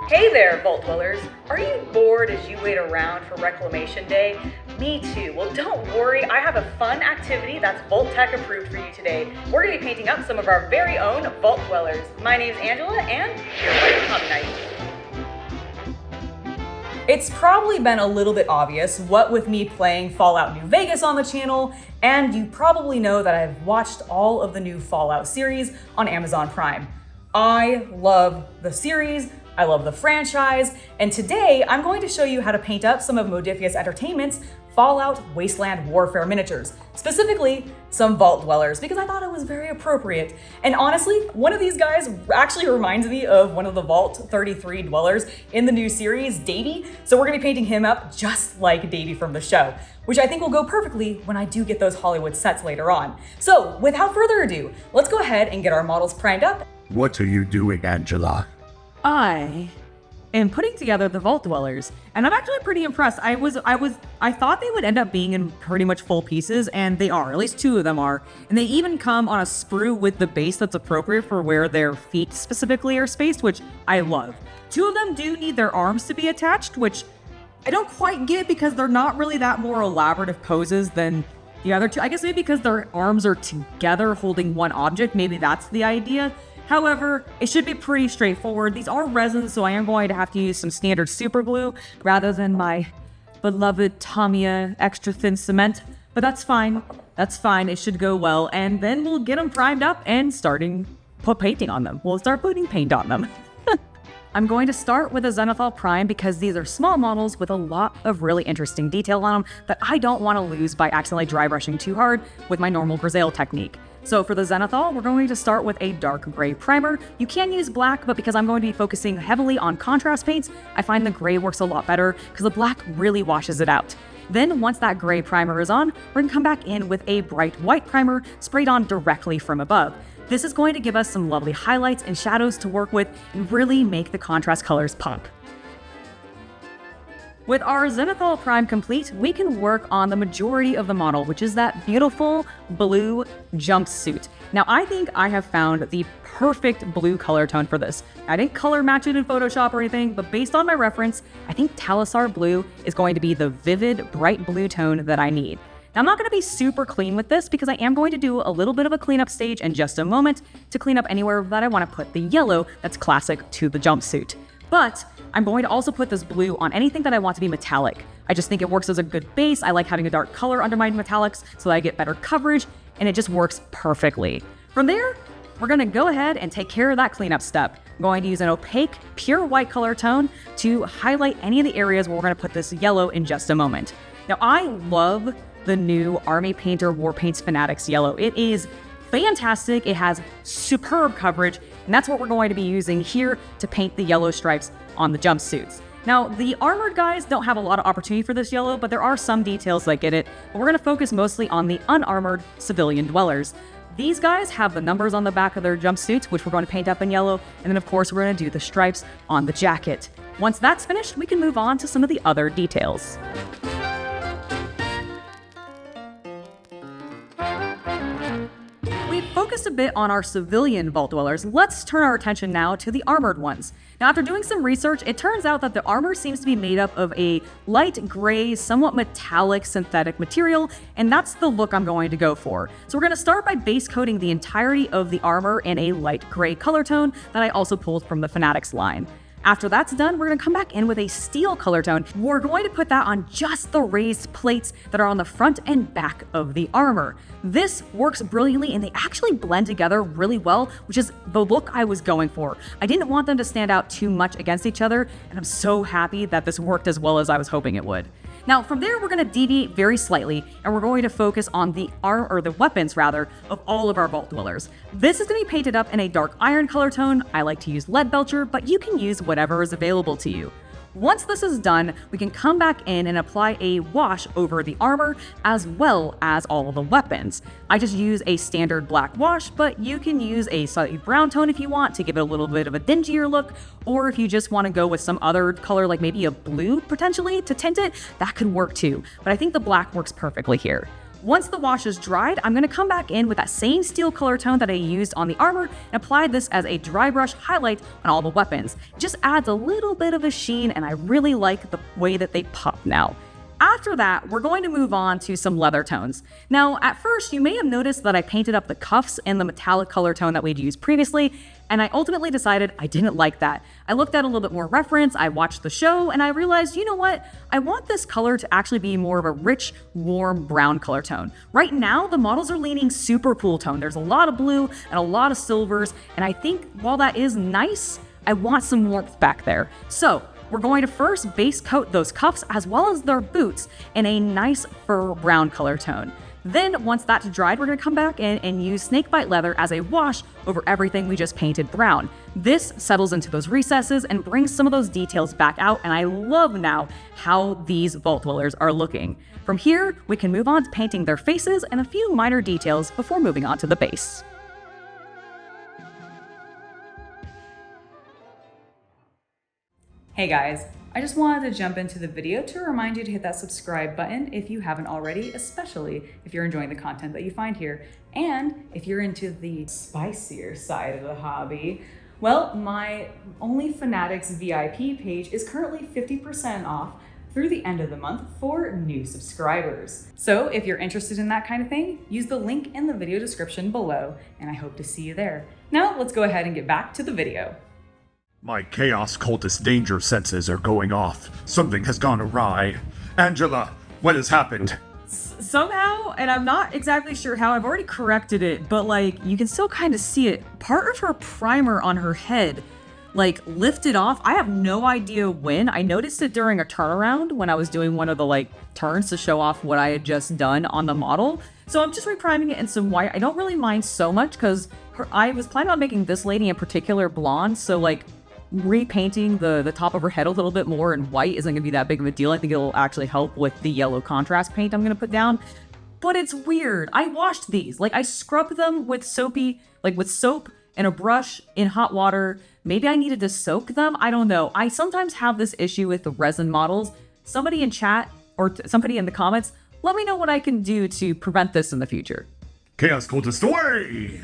Hey there, Vault Dwellers! Are you bored as you wait around for Reclamation Day? Me too. Well, don't worry, I have a fun activity that's Vault-Tec approved for you today. We're going to be painting up some of our very own Vault Dwellers. My name's Angela, and you're welcome tonight. It's probably been a little bit obvious, what with me playing Fallout New Vegas on the channel, and you probably know that I've watched all of the new Fallout series on Amazon Prime. I love the series, I love the franchise, and today I'm going to show you how to paint up some of Modifius Entertainment's Fallout Wasteland Warfare miniatures, specifically some Vault Dwellers, because I thought it was very appropriate. And honestly, one of these guys actually reminds me of one of the Vault 33 Dwellers in the new series, Davey, so we're gonna be painting him up just like Davey from the show, which I think will go perfectly when I do get those Hollywood sets later on. So without further ado, let's go ahead and get our models primed up. What are you doing, Angela? I am putting together the Vault Dwellers, and I'm actually pretty impressed. I thought they would end up being in pretty much full pieces, and they are. At least two of them are. And they even come on a sprue with the base that's appropriate for where their feet specifically are spaced, which I love. Two of them do need their arms to be attached, which I don't quite get because they're not really that more elaborative poses than the other two. I guess maybe because their arms are together holding one object, maybe that's the idea. However, it should be pretty straightforward. These are resins, so I am going to have to use some standard super glue rather than my beloved Tamiya extra thin cement. But that's fine. That's fine. It should go well. And then we'll get them primed up and put painting on them. We'll start putting paint on them. I'm going to start with a Zenial Prime because these are small models with a lot of really interesting detail on them that I don't want to lose by accidentally dry brushing too hard with my normal grisaille technique. So for the Zenial, we're going to start with a dark gray primer. You can use black, but because I'm going to be focusing heavily on contrast paints, I find the gray works a lot better because the black really washes it out. Then once that gray primer is on, we're gonna come back in with a bright white primer sprayed on directly from above. This is going to give us some lovely highlights and shadows to work with and really make the contrast colors pop. With our Zenial Prime complete, we can work on the majority of the model, which is that beautiful blue jumpsuit. Now, I think I have found the perfect blue color tone for this. I didn't color match it in Photoshop or anything, but based on my reference, I think Talisar blue is going to be the vivid, bright blue tone that I need. Now, I'm not going to be super clean with this because I am going to do a little bit of a cleanup stage in just a moment to clean up anywhere that I want to put the yellow that's classic to the jumpsuit. But I'm going to also put this blue on anything that I want to be metallic. I just think it works as a good base. I like having a dark color under my metallics so that I get better coverage, and it just works perfectly. From there, we're going to go ahead and take care of that cleanup step. I'm going to use an opaque, pure white color tone to highlight any of the areas where we're going to put this yellow in just a moment. Now, I love the new Army Painter Warpaints Fanatics yellow. It is fantastic. It has superb coverage, and that's what we're going to be using here to paint the yellow stripes on the jumpsuits. Now, the armored guys don't have a lot of opportunity for this yellow, but there are some details that get it, but we're going to focus mostly on the unarmored civilian dwellers. These guys have the numbers on the back of their jumpsuits, which we're going to paint up in yellow, and then of course we're going to do the stripes on the jacket. Once that's finished, we can move on to some of the other details. Focused a bit on our civilian Vault Dwellers, let's turn our attention now to the armored ones. Now, after doing some research, it turns out that the armor seems to be made up of a light gray, somewhat metallic synthetic material, and that's the look I'm going to go for. So we're going to start by base coating the entirety of the armor in a light gray color tone that I also pulled from the Fanatics line. After that's done, we're going to come back in with a steel color tone. We're going to put that on just the raised plates that are on the front and back of the armor. This works brilliantly and they actually blend together really well, which is the look I was going for. I didn't want them to stand out too much against each other, and I'm so happy that this worked as well as I was hoping it would. Now, from there, we're going to deviate very slightly, and we're going to focus on the weapons of all of our Vault Dwellers. This is going to be painted up in a dark iron color tone. I like to use lead belcher, but you can use whatever is available to you. Once this is done, we can come back in and apply a wash over the armor as well as all of the weapons. I just use a standard black wash, but you can use a slightly brown tone if you want to give it a little bit of a dingier look, or if you just want to go with some other color like maybe a blue potentially to tint it, that could work too. But I think the black works perfectly here. once the wash is dried, I'm going to come back in with that same steel color tone that I used on the armor and apply this as a dry brush highlight on all the weapons. It just adds a little bit of a sheen, and I really like the way that they pop now. After that, we're going to move on to some leather tones. Now, at first, you may have noticed that I painted up the cuffs in the metallic color tone that we'd used previously, and I ultimately decided I didn't like that. I looked at a little bit more reference, I watched the show, and I realized, you know what? I want this color to actually be more of a rich, warm brown color tone. Right now, the models are leaning super cool tone. There's a lot of blue and a lot of silvers, and I think while that is nice, I want some warmth back there. So, we're going to first base coat those cuffs as well as their boots in a nice fur brown color tone. Then once that's dried, we're going to come back in and use snakebite leather as a wash over everything we just painted brown. This settles into those recesses and brings some of those details back out, and I love now how these Vault Dwellers are looking. From here, we can move on to painting their faces and a few minor details before moving on to the base. Hey guys, I just wanted to jump into the video to remind you to hit that subscribe button if you haven't already, especially if you're enjoying the content that you find here. And if you're into the spicier side of the hobby, well, my only Fanatics VIP page is currently 50% off through the end of the month for new subscribers. So if you're interested in that kind of thing, use the link in the video description below, and I hope to see you there. Now let's go ahead and get back to the video. My Chaos Cultist danger senses are going off. Something has gone awry. Angela, what has happened? Somehow, and I'm not exactly sure how, I've already corrected it, but like, you can still kind of see it. Part of her primer on her head, like, lifted off. I have no idea when. I noticed it during a turnaround when I was doing one of the, like, turns to show off what I had just done on the model. So I'm just repriming it in some white. I don't really mind so much, because I was planning on making this lady in particular blonde, so, like, repainting the top of her head a little bit more in white isn't gonna be that big of a deal. I think it'll actually help with the yellow contrast paint I'm gonna put down. But it's weird. I washed these. Like, I scrubbed them with soap and a brush in hot water. Maybe I needed to soak them. I don't know. I sometimes have this issue with the resin models. Somebody in chat or somebody in the comments, let me know what I can do to prevent this in the future. Chaos Cultist away!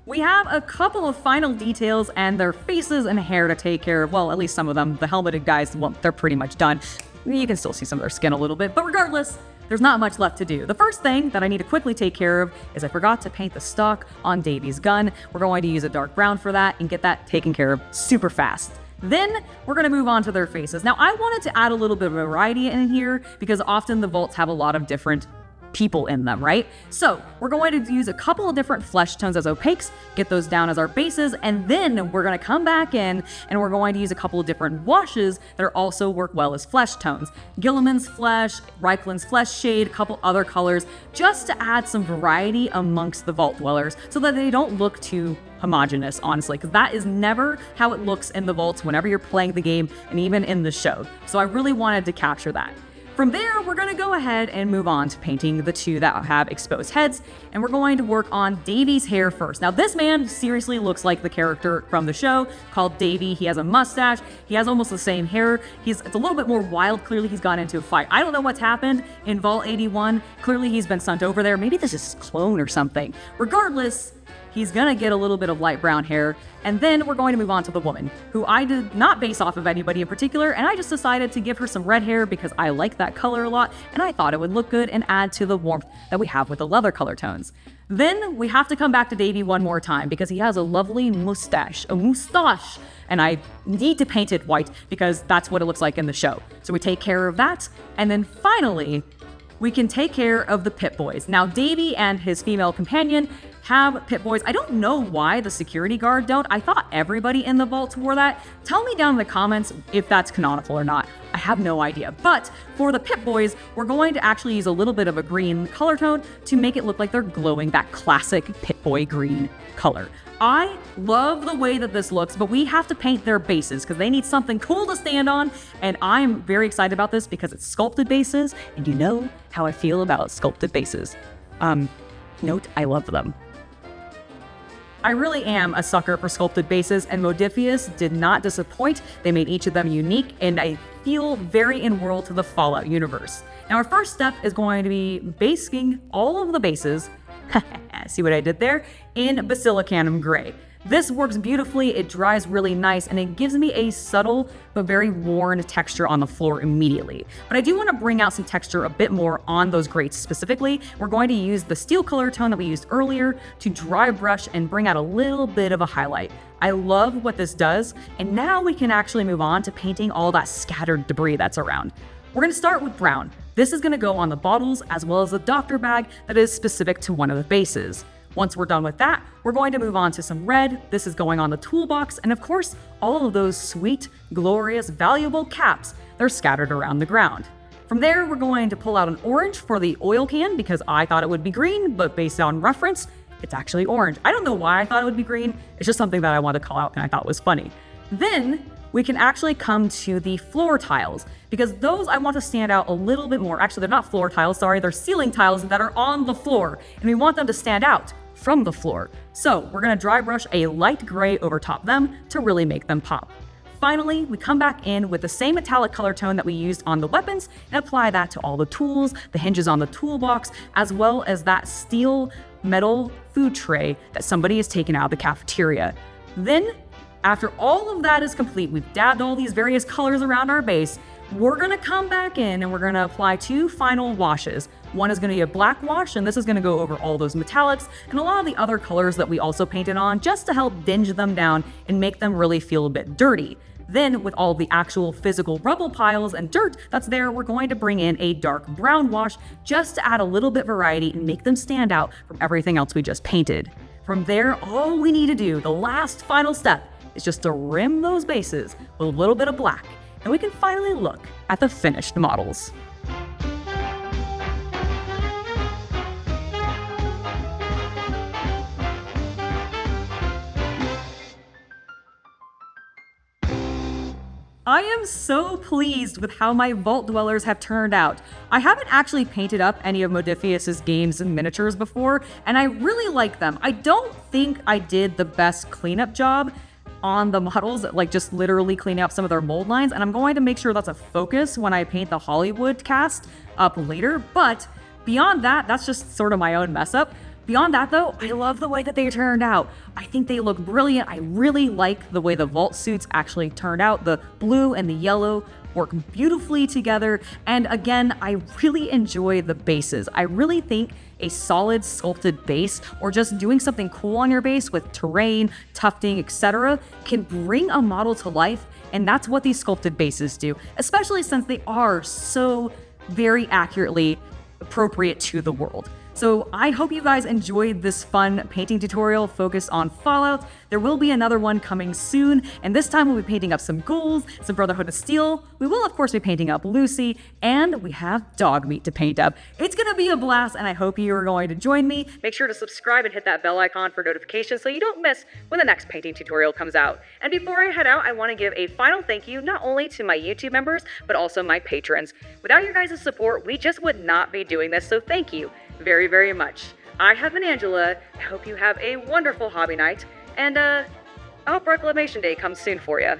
We have a couple of final details and their faces and hair to take care of. Well, at least some of them. The helmeted guys, well, they're pretty much done. You can still see some of their skin a little bit, but regardless, there's not much left to do. The first thing that I need to quickly take care of is I forgot to paint the stock on Davy's gun. We're going to use a dark brown for that and get that taken care of super fast. Then we're going to move on to their faces. Now, I wanted to add a little bit of variety in here because often the vaults have a lot of different people in them, right? So we're going to use a couple of different flesh tones as opaques, get those down as our bases, and then we're going to come back in and we're going to use a couple of different washes that are also work well as flesh tones. Gilliman's flesh, Reikland's flesh shade, a couple other colors, just to add some variety amongst the Vault Dwellers so that they don't look too homogenous, honestly, because that is never how it looks in the vaults whenever you're playing the game and even in the show. So I really wanted to capture that. From there, we're going to go ahead and move on to painting the two that have exposed heads, and we're going to work on Davy's hair first. Now, this man seriously looks like the character from the show called Davy. He has a mustache. He has almost the same hair. It's a little bit more wild. Clearly, he's gone into a fight. I don't know what's happened in Vault 81. Clearly, he's been sent over there. Maybe this is his clone or something. Regardless, he's gonna get a little bit of light brown hair, and then we're going to move on to the woman, who I did not base off of anybody in particular, and I just decided to give her some red hair because I like that color a lot, and I thought it would look good and add to the warmth that we have with the leather color tones. Then we have to come back to Davy one more time because he has a lovely mustache, and I need to paint it white because that's what it looks like in the show. So we take care of that, and then finally, we can take care of the Pit Boys. Now, Davy and his female companion have Pit Boys. I don't know why the security guard don't. I thought everybody in the vaults wore that. Tell me down in the comments if that's canonical or not. I have no idea. But for the Pit Boys, we're going to actually use a little bit of a green color tone to make it look like they're glowing, that classic Pit Boy green color. I love the way that this looks, but we have to paint their bases because they need something cool to stand on, and I'm very excited about this because it's sculpted bases, and you know how I feel about sculpted bases. Note, I love them. I really am a sucker for sculpted bases, and Modifius did not disappoint. They made each of them unique, and I feel very in-world to the Fallout universe. Now, our first step is going to be basking all of the bases, see what I did there, in Basilicanum Gray. This works beautifully, it dries really nice, and it gives me a subtle but very worn texture on the floor immediately. But I do want to bring out some texture a bit more on those grates specifically. We're going to use the steel color tone that we used earlier to dry brush and bring out a little bit of a highlight. I love what this does, and now we can actually move on to painting all that scattered debris that's around. We're going to start with brown. This is going to go on the bottles as well as the doctor bag that is specific to one of the bases. Once we're done with that, we're going to move on to some red. This is going on the toolbox, and of course, all of those sweet, glorious, valuable caps that are scattered around the ground. From there, we're going to pull out an orange for the oil can because I thought it would be green, but based on reference, it's actually orange. I don't know why I thought it would be green. It's just something that I wanted to call out and I thought was funny. Then we can actually come to the floor tiles because those I want to stand out a little bit more. Actually, they're not floor tiles, sorry, they're ceiling tiles that are on the floor, and we want them to stand out from the floor. So we're going to dry brush a light gray over top them to really make them pop. Finally, we come back in with the same metallic color tone that we used on the weapons and apply that to all the tools, the hinges on the toolbox, as well as that steel metal food tray that somebody has taken out of the cafeteria. Then, after all of that is complete, we've dabbed all these various colors around our base, we're going to come back in and we're going to apply two final washes. One is going to be a black wash, and this is going to go over all those metallics and a lot of the other colors that we also painted on just to help dinge them down and make them really feel a bit dirty. Then, with all the actual physical rubble piles and dirt that's there, we're going to bring in a dark brown wash just to add a little bit variety and make them stand out from everything else we just painted. From there, all we need to do, the last final step, is just to rim those bases with a little bit of black, and we can finally look at the finished models. I am so pleased with how my Vault Dwellers have turned out. I haven't actually painted up any of Modifius's games and miniatures before, and I really like them. I don't think I did the best cleanup job on the models, like just literally cleaning up some of their mold lines, and I'm going to make sure that's a focus when I paint the Hollywood cast up later, but beyond that, that's just sort of my own mess up. Beyond that though, I love the way that they turned out. I think they look brilliant. I really like the way the vault suits actually turned out. The blue and the yellow work beautifully together. And again, I really enjoy the bases. I really think a solid sculpted base or just doing something cool on your base with terrain, tufting, etc. can bring a model to life. And that's what these sculpted bases do, especially since they are so very accurately appropriate to the world. So I hope you guys enjoyed this fun painting tutorial focused on Fallout. There will be another one coming soon, and this time we'll be painting up some ghouls, some Brotherhood of Steel. We will of course be painting up Lucy, and we have dog meat to paint up. It's gonna be a blast, and I hope you are going to join me. Make sure to subscribe and hit that bell icon for notifications so you don't miss when the next painting tutorial comes out. And before I head out, I want to give a final thank you not only to my YouTube members, but also my patrons. Without your guys' support, we just would not be doing this, so thank you very, very much. I have been Angela. I hope you have a wonderful hobby night, and I hope Reclamation Day comes soon for you.